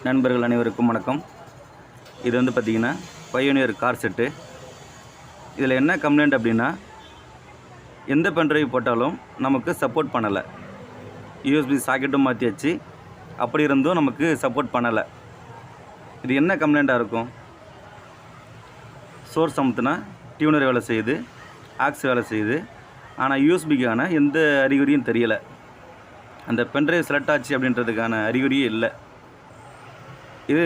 நண்பர்கள் அனைவருக்கும் வணக்கம். இது வந்து பார்த்திங்கன்னா பயோனியர் கார் செட்டு. இதில் என்ன கம்ப்ளைண்ட் அப்படின்னா, எந்த பென்ட்ரைவ் போட்டாலும் நமக்கு சப்போர்ட் பண்ணலை. யூஎஸ்பி சாக்கெட்டும் மாற்றியாச்சு, அப்படி இருந்தும் நமக்கு சப்போர்ட் பண்ணலை. இது என்ன கம்ப்ளைண்ட்டாக இருக்கும்? சோர்ஸ் அமுத்துனா டியூனர் வேலை செய்யுது, ஆக்ஸ் வேலை செய்யுது, ஆனால் யூஎஸ்பிக்கான எந்த அறிகுறியும் தெரியலை. அந்த பென்ட்ரைவ் செலக்ட் ஆச்சு அப்படின்றதுக்கான அறிகுறியே இல்லை. இது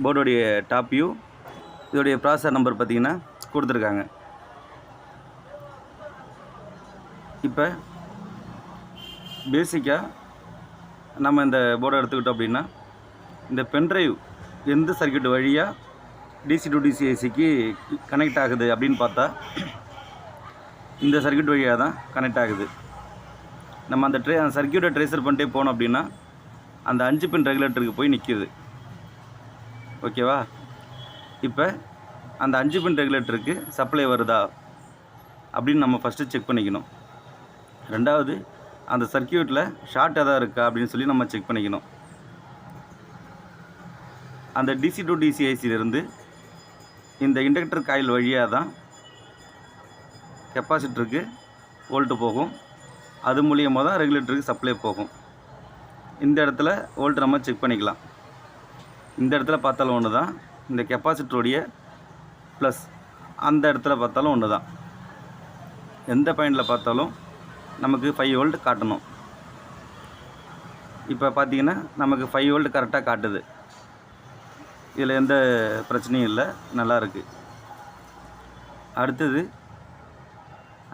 போர்டுடைய டாப் வியூ. இதோடைய ப்ராசஸர் நம்பர் பார்த்திங்கன்னா கொடுத்துருக்காங்க. இப்போ பேசிக்காக நம்ம இந்த போர்டை எடுத்துக்கிட்டோம் அப்படின்னா, இந்த பென்ட்ரைவ் எந்த சர்க்யூட் வழியாக டிசி டு டிசி ஏசிக்கு கனெக்ட் ஆகுது அப்படின்னு பார்த்தா, இந்த சர்க்யூட் வழியாக தான் கனெக்ட் ஆகுது. நம்ம அந்த சர்க்யூட்டை ட்ரேசர் பண்ணிட்டே போனோம் அப்படின்னா, அந்த 5 பின் ரெகுலேட்டருக்கு போய் நிற்கிது. ஓகேவா? இப்போ அந்த 5 பின் ரெகுலேட்டருக்கு சப்ளை வருதா அப்படின்னு நம்ம ஃபஸ்ட்டு செக் பண்ணிக்கணும். ரெண்டாவது, அந்த சர்க்யூட்டில் ஷார்ட் எதாவது இருக்கா அப்படின்னு சொல்லி நம்ம செக் பண்ணிக்கணும். அந்த டிசி டு டிசி ஐசியிலிருந்து இந்த இண்டக்டர் காயில் வழியாக தான் கெப்பாசிட்டருக்கு வோல்ட்டு போகும். அது மூலியமாக தான் ரெகுலேட்டருக்கு சப்ளை போகும். இந்த இடத்துல வோல்ட் நம்ம செக் பண்ணிக்கலாம். இந்த இடத்துல பார்த்தாலும் ஒன்று தான், இந்த கெப்பாசிட்டருடைய ப்ளஸ் அந்த இடத்துல பார்த்தாலும் ஒன்று தான். எந்த பாயிண்டில் பார்த்தாலும் நமக்கு 5 வோல்ட் காட்டணும். இப்போ பார்த்திங்கன்னா நமக்கு 5 வோல்ட் கரெக்டாக காட்டுது. இதில் எந்த பிரச்சனையும் இல்லை, நல்லா இருக்குது. அடுத்தது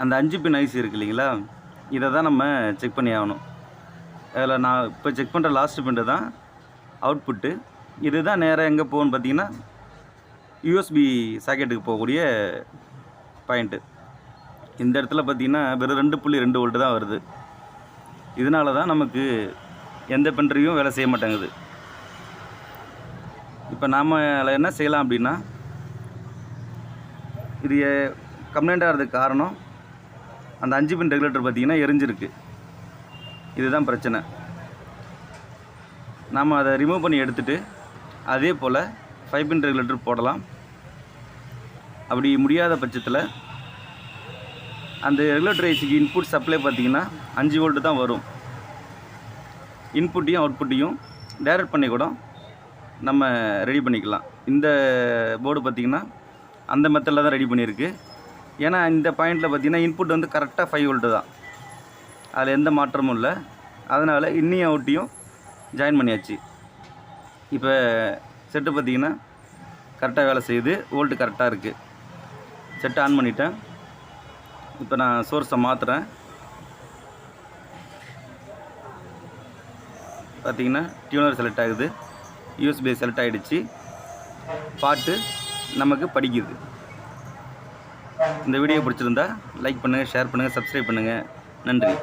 அந்த 5 பின் ஐசி இருக்குது இல்லைங்களா, இதை தான் நம்ம செக் பண்ணி ஆகணும். அதில் நான் இப்போ செக் பண்ணுற லாஸ்ட் பின்னு தான் அவுட்புட்டு. இது தான் நேராக எங்கே போகும்னு பார்த்தீங்கன்னா, யூஎஸ்பி சாக்கெட்டுக்கு போகக்கூடிய பாயிண்ட்டு. இந்த இடத்துல பார்த்திங்கன்னா வெறும் 2.2 வோல்ட்டு தான் வருது. இதனால தான் நமக்கு எந்த பென்ட்ரைவும் வேலை செய்ய மாட்டேங்குது. இப்போ நாம் அதில் என்ன செய்யலாம் அப்படின்னா, இது கம்ப்ளைண்ட் ஆகிறதுக்கு காரணம் அந்த 5 பின் ரெகுலேட்டர் பார்த்திங்கன்னா எரிஞ்சிருக்கு. இதுதான் பிரச்சனை. நாம் அதை ரிமூவ் பண்ணி எடுத்துகிட்டு அதே போல் 5 பின் ரெகுலேட்டர் போடலாம். அப்படி முடியாத பட்சத்தில் அந்த ரெகுலேட்டர் ஐசிக்கு இன்புட் சப்ளை பார்த்திங்கன்னா 5 வோல்ட்டு தான் வரும். இன்புட்டையும் அவுட்புட்டையும் டைரக்ட் பண்ணி கூட நம்ம ரெடி பண்ணிக்கலாம். இந்த போர்டு பார்த்திங்கன்னா அந்த மெத்தடில் தான் ரெடி பண்ணியிருக்கு. ஏன்னா இந்த பாயிண்டில் பார்த்திங்கன்னா இன்புட் வந்து கரெக்டாக 5 வோல்ட்டு தான், அதில் எந்த மாற்றமும் இல்லை. அதனால் இன்னியும் அவுட்டையும் ஜாயின் பண்ணியாச்சு. இப்போ செட்டு பார்த்திங்கன்னா கரெக்டாக வேலை செய்யுது, வோல்ட்டு கரெக்டாக இருக்குது. செட்டை ஆன் பண்ணிட்டேன். இப்போ நான் சோர்ஸை மாற்றுறேன். பார்த்திங்கன்னா டியூனர் செலக்ட் ஆகுது, யூஎஸ்பி செலக்ட் ஆகிடுச்சு, பாட்டு நமக்கு படிக்குது. இந்த வீடியோ பிடிச்சிருந்தா லைக் பண்ணுங்கள், ஷேர் பண்ணுங்கள், சப்ஸ்கிரைப் பண்ணுங்கள். நன்றி.